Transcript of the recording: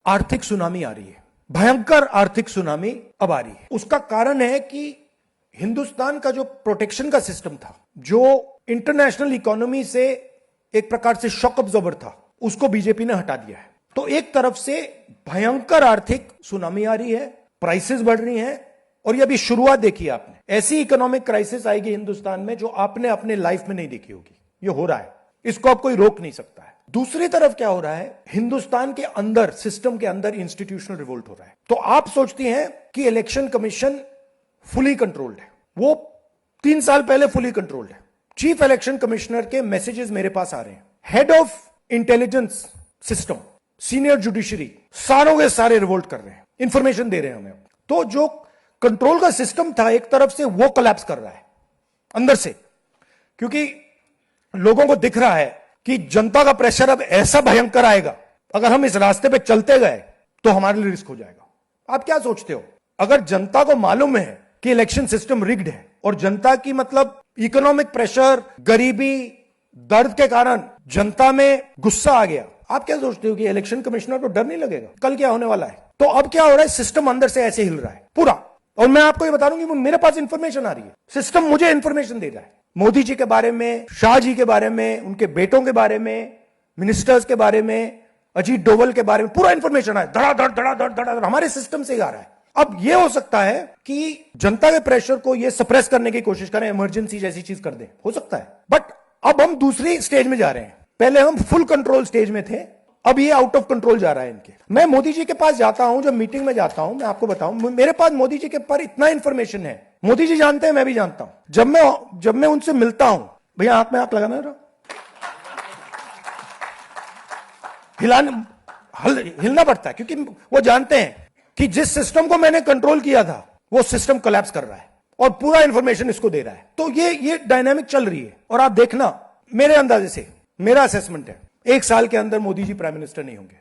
आर्थिक सुनामी आ रही है, भयंकर आर्थिक सुनामी अब आ रही है। उसका कारण है कि हिंदुस्तान का जो प्रोटेक्शन का सिस्टम था, जो इंटरनेशनल इकोनॉमी से एक प्रकार से शॉक अब्जॉर्बर था, उसको बीजेपी ने हटा दिया है। तो एक तरफ से भयंकर आर्थिक सुनामी आ रही है, प्राइसेस बढ़ रही हैं, और ये अभी शुरुआत देखी आपने। ऐसी इकोनॉमिक क्राइसिस आएगी हिंदुस्तान में जो आपने अपने लाइफ में नहीं देखी होगी। ये हो रहा है, इसको अब कोई रोक नहीं सकता है। दूसरी तरफ क्या हो रहा है, हिंदुस्तान के अंदर, सिस्टम के अंदर इंस्टीट्यूशनल रिवोल्ट हो रहा है। तो आप सोचती हैं कि इलेक्शन कमीशन फुली कंट्रोल्ड है। वो 3 साल पहले फुली कंट्रोल्ड है। चीफ इलेक्शन कमिश्नर के मैसेजेस मेरे पास आ रहे हैं, head of intelligence system, senior judiciary, सारों के सारे रिवोल्ट कर रहे हैं, इंफॉर्मेशन दे रहे हैं हमें। तो जो कंट्रोल का सिस्टम था एक तरफ से, वो कोलैप्स कर रहा है अंदर से, क्योंकि लोगों को दिख रहा है कि जनता का प्रेशर अब ऐसा भयंकर आएगा, अगर हम इस रास्ते पे चलते गए तो हमारे लिए रिस्क हो जाएगा। आप क्या सोचते हो, अगर जनता को मालूम है कि इलेक्शन सिस्टम रिग्ड है और जनता की मतलब इकोनॉमिक प्रेशर, गरीबी, दर्द के कारण जनता में गुस्सा आ गया, आप क्या सोचते हो कि इलेक्शन कमिश्नर को डर नहीं लगेगा कल क्या होने वाला है? तो अब क्या हो रहा है, सिस्टम अंदर से ऐसे हिल रहा है पूरा। और मैं आपको ये बता दूं कि मेरे पास इंफॉर्मेशन आ रही है, सिस्टम मुझे इंफॉर्मेशन दे रहा है, मोदी जी के बारे में, शाह जी के बारे में, उनके बेटों के बारे में, मिनिस्टर्स के बारे में, अजीत डोवल के बारे में, पूरा इंफॉर्मेशन है, धड़ाधड़ हमारे सिस्टम से आ रहा है। अब यह हो सकता है कि जनता के प्रेशर को यह सप्रेस करने की कोशिश करें, इमरजेंसी जैसी चीज कर दें, हो सकता है। बट अब हम दूसरी स्टेज में जा रहे हैं। पहले हम फुल कंट्रोल स्टेज में थे, अब ये आउट ऑफ कंट्रोल जा रहा है इनके। मैं मोदी जी के पास जाता हूं, जब मीटिंग में जाता हूं, मैं आपको बताऊं, मेरे पास मोदी जी के पर इतना इंफॉर्मेशन है, मोदी जी जानते हैं, मैं भी जानता हूं। जब मैं उनसे मिलता हूं, भैया आंख में आंख लगाना रहा, हिलना पड़ता है, क्योंकि वो जानते हैं कि जिस सिस्टम को मैंने कंट्रोल किया था वो सिस्टम कोलैप्स कर रहा है और पूरा इंफॉर्मेशन इसको दे रहा है। तो ये डायनामिक चल रही है। और आप देखना, मेरे अंदाजे से, मेरा असेसमेंट है, 1 साल के अंदर मोदी जी प्राइम मिनिस्टर नहीं होंगे।